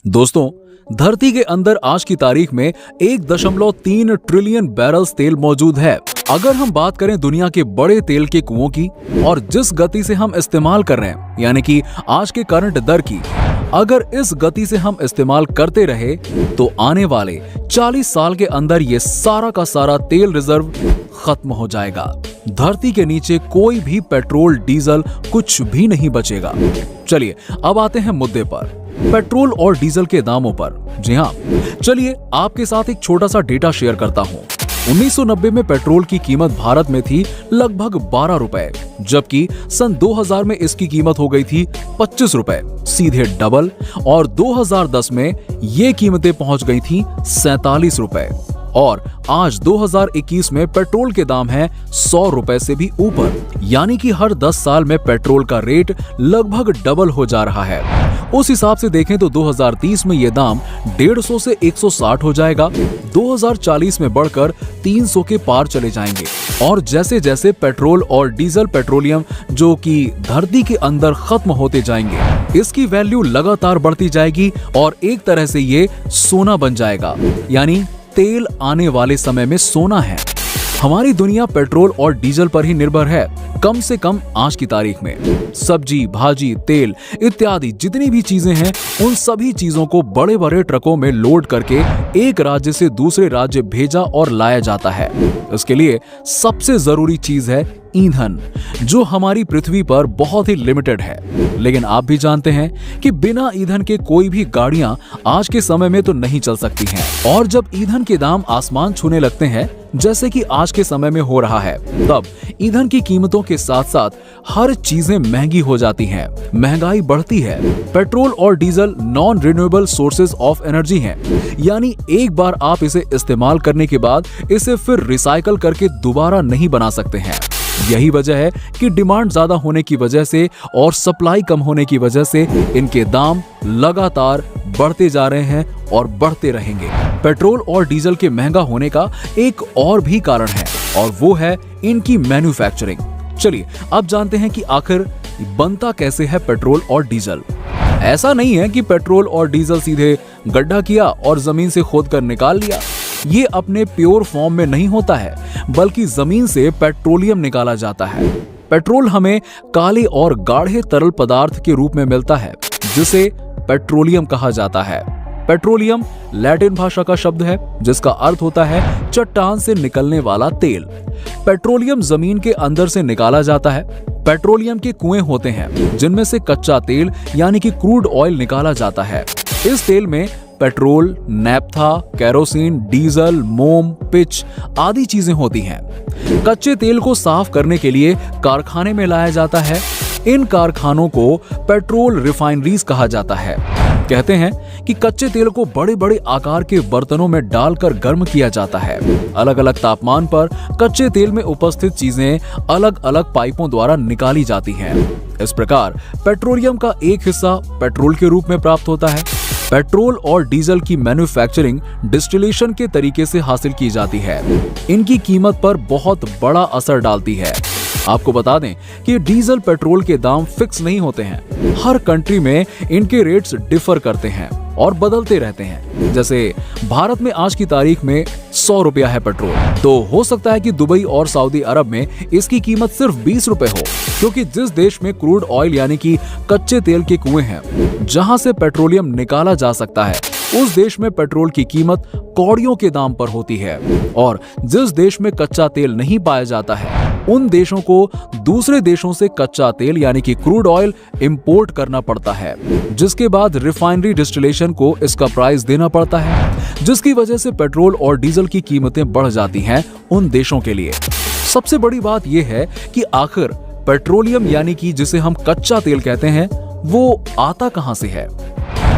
दोस्तों, धरती के अंदर आज की तारीख में 1.3 ट्रिलियन बैरल्स तेल मौजूद है। अगर हम बात करें दुनिया के बड़े तेल के कुओं की और जिस गति से हम इस्तेमाल कर रहे हैं, यानी कि आज के करंट दर की, अगर इस गति से हम इस्तेमाल करते रहे तो आने वाले 40 साल के अंदर ये सारा का सारा तेल रिजर्व खत्म हो जाएगा। धरती के नीचे कोई भी पेट्रोल, डीजल कुछ भी नहीं बचेगा। चलिए अब आते हैं मुद्दे पर, पेट्रोल और डीजल के दामों पर। जी हाँ, चलिए आपके साथ एक छोटा सा डेटा शेयर करता हूँ। 1990 में पेट्रोल की कीमत भारत में थी लगभग 12 रुपए, जबकि सन 2000 में इसकी कीमत हो गई थी 25 रुपए, सीधे डबल। और 2010 में ये कीमतें पहुंच गई थी 47 रुपए। और आज 2021 में पेट्रोल के दाम हैं 100 रुपए से भी ऊपर, यानी कि हर 10 साल में पेट्रोल का रेट लगभग डबल हो जा रहा है। उस हिसाब से देखें तो 2030 में ये दाम 150 से 160 हो जाएगा, 2040 में बढ़कर 300 के पार चले जाएंगे। और जैसे जैसे पेट्रोल और डीजल, पेट्रोलियम जो कि धरती के अंदर खत्म होते जाएंगे, इसकी वैल्यू लगातार बढ़ती जाएगी और एक तरह से ये सोना बन जाएगा। यानी तेल आने वाले समय में सोना है। हमारी दुनिया पेट्रोल और डीजल पर ही निर्भर है, कम से कम आज की तारीख में। सब्जी, भाजी, तेल इत्यादि जितनी भी चीजें हैं, उन सभी चीजों को बड़े बड़े ट्रकों में लोड करके एक राज्य से दूसरे राज्य भेजा और लाया जाता है। इसके लिए सबसे जरूरी चीज है ईंधन, जो हमारी पृथ्वी पर बहुत ही लिमिटेड है। लेकिन आप भी जानते हैं कि बिना ईंधन के कोई भी गाड़ियां आज के समय में तो नहीं चल सकती हैं। और जब ईंधन के दाम आसमान छूने लगते हैं, जैसे कि आज के समय में हो रहा है, तब ईंधन की कीमतों के साथ साथ हर चीजें महंगी हो जाती हैं, महंगाई बढ़ती है। पेट्रोल और diesel non renewable sources of energy हैं, यानी एक बार आप इसे इस्तेमाल करने के बाद इसे फिर रिसाइकल करके दोबारा नहीं बना सकते हैं। यही वजह है कि डिमांड ज्यादा होने की वजह से और सप्लाई कम होने की वजह से इनके दाम लगातार बढ़ते जा रहे हैं और बढ़ते रहेंगे। पेट्रोल और डीजल के महंगा होने का एक और भी कारण है, और वो है इनकी मैन्युफैक्चरिंग। चलिए अब जानते हैं कि आखिर बनता कैसे है पेट्रोल और डीजल। ऐसा नहीं है कि पेट्रोल और डीजल सीधे गड्ढा किया और जमीन से खोद कर निकाल लिया। ये अपने प्योर फॉर्म में नहीं होता है, बल्कि जमीन से पेट्रोलियम निकाला जाता है। पेट्रोल हमें काले और गाढ़े तरल पदार्थ के रूप में मिलता है, जिसे पेट्रोलियम कहा जाता है। पेट्रोलियम लैटिन भाषा का शब्द है, जिसका अर्थ होता है चट्टान से निकलने वाला तेल। पेट्रोलियम जमीन के अंदर से निकाला जाता है। पेट्रोलियम के कुएं होते हैं, जिनमें से कच्चा तेल यानी कि क्रूड ऑयल निकाला जाता है। इस तेल में पेट्रोल, नैप्था, केरोसिन, डीजल, मोम, पिच आदि चीजें होती हैं। कच्चे तेल को साफ करने के लिए कारखाने में लाया जाता है। इन कारखानों को पेट्रोल रिफाइनरीज कहा जाता है। कहते हैं कि कच्चे तेल को बड़े बड़े आकार के बर्तनों में डालकर गर्म किया जाता है। अलग अलग तापमान पर कच्चे तेल में उपस्थित चीजें अलग अलग पाइपों द्वारा निकाली जाती हैं। इस प्रकार पेट्रोलियम का एक हिस्सा पेट्रोल के रूप में प्राप्त होता है। पेट्रोल और डीजल की मैन्युफैक्चरिंग डिस्टिलेशन के तरीके से हासिल की जाती है। इनकी कीमत पर बहुत बड़ा असर डालती है। आपको बता दें कि डीजल, पेट्रोल के दाम फिक्स नहीं होते हैं। हर कंट्री में इनके रेट्स डिफर करते हैं और बदलते रहते हैं। जैसे भारत में आज की तारीख में 100 रुपया है पेट्रोल, तो हो सकता है कि दुबई और सऊदी अरब में इसकी कीमत सिर्फ 20 रुपए हो, क्योंकि जिस देश में क्रूड ऑयल यानी कि कच्चे तेल के कुएं हैं, जहां से पेट्रोलियम निकाला जा सकता है, उस देश में पेट्रोल की कीमत कौड़ियों के दाम पर होती है। और जिस देश में कच्चा तेल नहीं पाया जाता है, उन देशों को दूसरे देशों से कच्चा तेल यानी कि क्रूड ऑयल इंपोर्ट करना पड़ता है, जिसके बाद रिफाइनरी डिस्टिलेशन को इसका प्राइस देना पड़ता है, जिसकी वजह से पेट्रोल और डीजल की कीमतें बढ़ जाती हैं उन देशों के लिए। सबसे बड़ी बात यह है कि आखिर पेट्रोलियम यानी कि जिसे हम कच्चा तेल कहते हैं, वो आता कहां से है।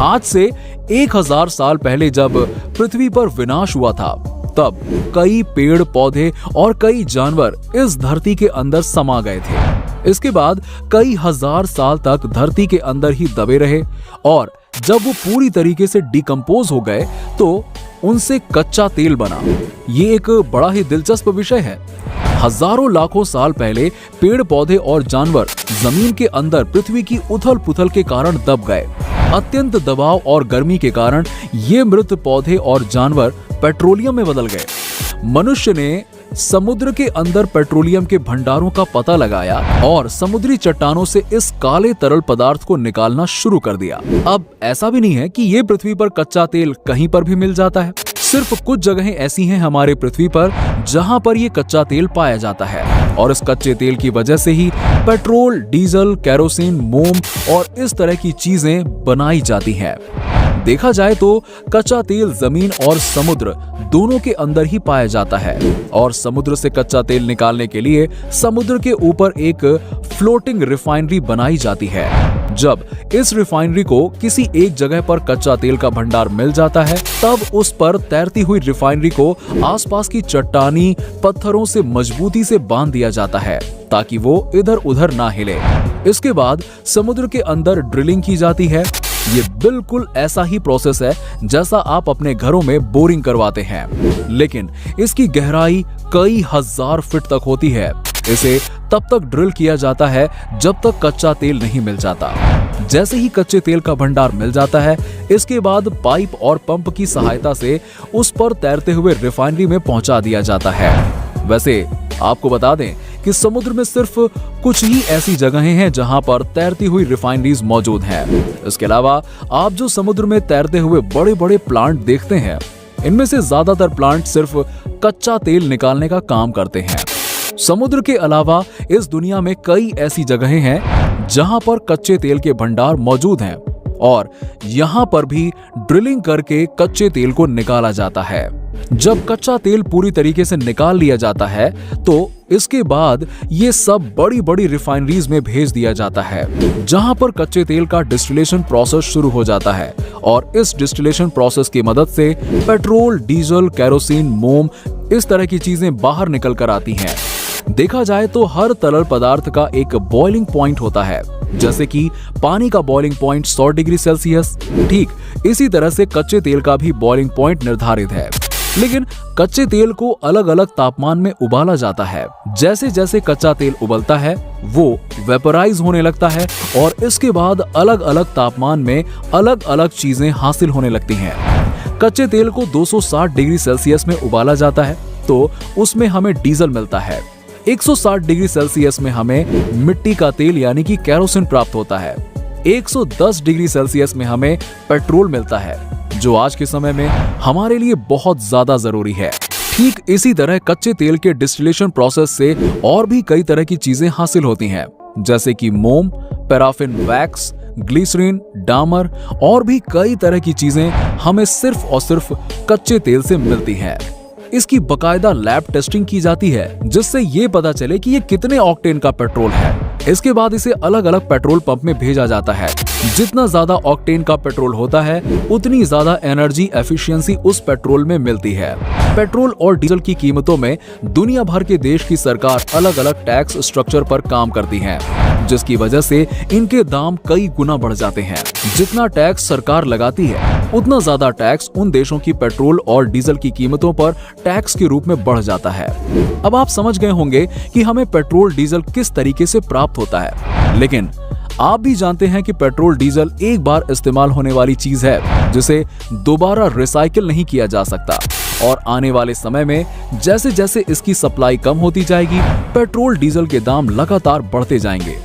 आज से 1000 साल पहले जब पृथ्वी पर विनाश हुआ था, तब कई पेड़, पौधे और कई जानवर इस धरती के अंदर समा गए थे। इसके बाद कई हजार साल तक धरती के अंदर ही दबे रहे, और जब वो पूरी तरीके से डिकम्पोज हो गए तो उनसे कच्चा तेल बना। ये एक बड़ा ही दिलचस्प विषय है। हजारों लाखों साल पहले पेड़, पौधे और जानवर जमीन के अंदर पृथ्वी की उथल पुथल के कारण दब गए। अत्यंत दबाव और गर्मी के कारण ये मृत पौधे और जानवर पेट्रोलियम में बदल गए। मनुष्य ने समुद्र के अंदर पेट्रोलियम के भंडारों का पता लगाया और समुद्री चट्टानों से इस काले तरल पदार्थ को निकालना शुरू कर दिया। अब ऐसा भी नहीं है कि ये पृथ्वी पर कच्चा तेल कहीं पर भी मिल जाता है। सिर्फ कुछ जगहें ऐसी हैं हमारे पृथ्वी पर जहां पर ये कच्चा तेल पाया जाता है और इस कच्चे तेल की वजह से ही पेट्रोल, डीजल, केरोसिन, मोम और इस तरह की चीजें बनाई जाती हैं। देखा जाए तो कच्चा तेल जमीन और समुद्र दोनों के अंदर ही पाया जाता है और समुद्र से कच्चा तेल निकालने के लिए समुद्र के ऊपर एक फ्लोटिंग रिफाइनरी बनाई जाती है। जब इस रिफाइनरी को किसी एक जगह पर कच्चा तेल का भंडार मिल जाता है, तब उस पर तैरती हुई रिफाइनरी को आसपास की चट्टानी पत्थरों से मजबूती से बांध दिया जाता है ताकि वो इधर उधर ना हिले। इसके बाद समुद्र के अंदर ड्रिलिंग की जाती है। ये बिल्कुल ऐसा ही प्रोसेस है जैसा आप अपने घरों में बोरिंग करवाते हैं, लेकिन इसकी गहराई कई हजार फीट तक होती है। इसे तब तक ड्रिल किया जाता है जब तक कच्चा तेल नहीं मिल जाता। जैसे ही कच्चे तेल का भंडार मिल जाता है, इसके बाद पाइप और पंप की सहायता से उस पर तैरते हुए रिफाइनरी में पहुंचा दिया जाता है। वैसे आपको बता दें कि समुद्र में सिर्फ कुछ ही ऐसी जगहें हैं जहां पर तैरती हुई रिफाइनरीज मौजूद हैं। इसके अलावा आप जो समुद्र में तैरते हुए बड़े बड़े प्लांट देखते हैं, इनमें से ज्यादातर प्लांट सिर्फ कच्चा तेल निकालने का काम करते हैं। समुद्र के अलावा इस दुनिया में कई ऐसी जगहें हैं जहां पर कच्चे तेल के भंडार मौजूद हैं और यहां पर भी ड्रिलिंग करके कच्चे तेल को निकाला जाता है। जब कच्चा तेल पूरी तरीके से निकाल लिया जाता है तो इसके बाद ये सब बड़ी बड़ी रिफाइनरीज में भेज दिया जाता है, जहां पर कच्चे तेल का डिस्टिलेशन प्रोसेस शुरू हो जाता है और इस डिस्टिलेशन प्रोसेस की मदद से पेट्रोल, डीजल, केरोसिन, मोम इस तरह की चीजें बाहर निकल कर आती हैं। देखा जाए तो हर तरल पदार्थ का एक बॉइलिंग पॉइंट होता है, जैसे कि पानी का बॉइलिंग पॉइंट 100 डिग्री सेल्सियस। ठीक इसी तरह से कच्चे तेल का भी बॉइलिंग पॉइंट निर्धारित है, लेकिन कच्चे तेल को अलग अलग तापमान में उबाला जाता है। जैसे जैसे कच्चा तेल उबलता है वो वेपराइज होने लगता है और इसके बाद अलग अलग तापमान में अलग अलग चीजें हासिल होने लगती हैं। कच्चे तेल को 260 डिग्री सेल्सियस में उबाला जाता है तो उसमें हमें डीजल मिलता है। 160 डिग्री सेल्सियस में हमें मिट्टी का तेल यानी कि केरोसिन प्राप्त होता है। 110 डिग्री सेल्सियस में हमें पेट्रोल मिलता है, जो आज के समय में हमारे लिए बहुत ज्यादा जरूरी है। ठीक इसी तरह कच्चे तेल के डिस्टिलेशन प्रोसेस से और भी कई तरह की चीजें हासिल होती हैं, जैसे कि मोम, पैराफिन वैक्स, ग्लिसरीन, डामर और भी कई तरह की चीजें हमें सिर्फ और सिर्फ कच्चे तेल से मिलती हैं। इसकी बकायदा लैब टेस्टिंग की जाती है जिससे ये पता चले कि ये कितने ऑक्टेन का पेट्रोल है। इसके बाद इसे अलग अलग पेट्रोल पंप में भेजा जाता है। जितना ज्यादा ऑक्टेन का पेट्रोल होता है उतनी ज्यादा एनर्जी एफिशिएंसी उस पेट्रोल में मिलती है। पेट्रोल और डीजल की कीमतों में दुनिया भर के देश की सरकार अलग अलग टैक्स स्ट्रक्चर पर काम करती है, जिसकी वजह से इनके दाम कई गुना बढ़ जाते हैं। जितना टैक्स सरकार लगाती है उतना ज्यादा टैक्स उन देशों की पेट्रोल और डीजल की कीमतों पर टैक्स के रूप में बढ़ जाता है। अब आप समझ गए होंगे कि हमें पेट्रोल डीजल किस तरीके से प्राप्त होता है, लेकिन आप भी जानते हैं कि पेट्रोल डीजल एक बार इस्तेमाल होने वाली चीज है जिसे दोबारा रिसाइकिल नहीं किया जा सकता और आने वाले समय में जैसे जैसे इसकी सप्लाई कम होती जाएगी, पेट्रोल डीजल के दाम लगातार बढ़ते जाएंगे।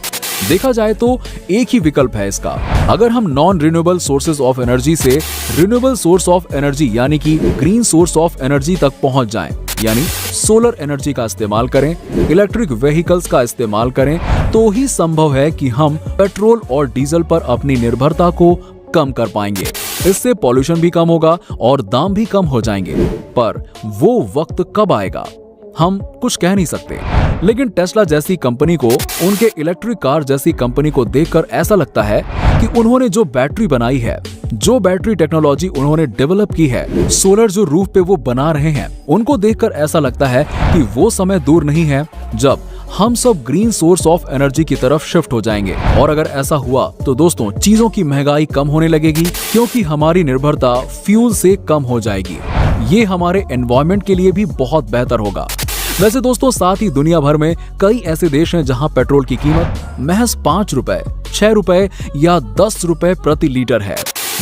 देखा जाए तो एक ही विकल्प है इसका। अगर हम non renewable sources of energy से रिन्यूएबल सोर्स ऑफ एनर्जी यानी कि ग्रीन सोर्स ऑफ एनर्जी तक पहुंच जाएं, यानी सोलर एनर्जी का इस्तेमाल करें, इलेक्ट्रिक व्हीकल्स का इस्तेमाल करें, तो ही संभव है कि हम पेट्रोल और डीजल पर अपनी निर्भरता को कम कर पाएंगे। इससे पॉल्यूशन भी कम होगा और दाम भी कम हो जाएंगे। पर वो वक्त कब आएगा हम कुछ कह नहीं सकते, लेकिन टेस्ला जैसी कंपनी को, उनके इलेक्ट्रिक कार जैसी कंपनी को देखकर ऐसा लगता है कि उन्होंने जो बैटरी बनाई है, जो बैटरी टेक्नोलॉजी उन्होंने डेवलप की है, सोलर जो रूफ पे वो बना रहे हैं, उनको देखकर ऐसा लगता है कि वो समय दूर नहीं है जब हम सब ग्रीन सोर्स ऑफ एनर्जी की तरफ शिफ्ट हो जाएंगे। और अगर ऐसा हुआ तो दोस्तों चीजों की महंगाई कम होने लगेगी, क्योंकि हमारी निर्भरता फ्यूल से कम हो जाएगी। ये हमारे एनवायरनमेंट के लिए भी बहुत बेहतर होगा। वैसे दोस्तों साथ ही दुनिया भर में कई ऐसे देश हैं जहां पेट्रोल की कीमत महज 5 रुपए, 6 रुपए या 10 रुपए प्रति लीटर है।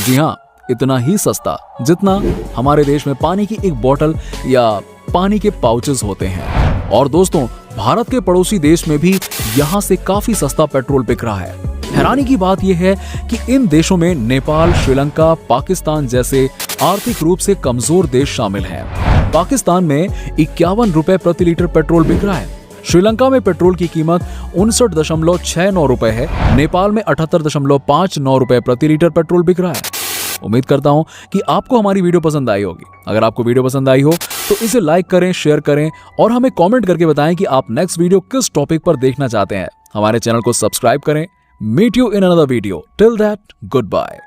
जी हाँ, इतना ही सस्ता जितना हमारे देश में पानी की एक बोतल या पानी के पाउचेस होते हैं। और दोस्तों भारत के पड़ोसी देश में भी यहाँ से काफी सस्ता पेट्रोल बिक रहा है। हैरानी की बात यह है कि इन देशों में नेपाल, श्रीलंका, पाकिस्तान जैसे आर्थिक रूप से कमजोर देश शामिल हैं। पाकिस्तान में 51 रुपए प्रति लीटर पेट्रोल बिक रहा है। श्रीलंका में पेट्रोल की कीमत 59.69 रुपए है। नेपाल में 78.59 रुपए प्रति लीटर पेट्रोल बिक रहा है। उम्मीद करता हूं कि आपको हमारी वीडियो पसंद आई होगी। अगर आपको वीडियो पसंद आई हो तो इसे लाइक करें, शेयर करें और हमें कमेंट करके बताएं कि आप नेक्स्ट वीडियो किस टॉपिक पर देखना चाहते हैं। हमारे चैनल को सब्सक्राइब करें। Meet you in another video. Till that, good bye.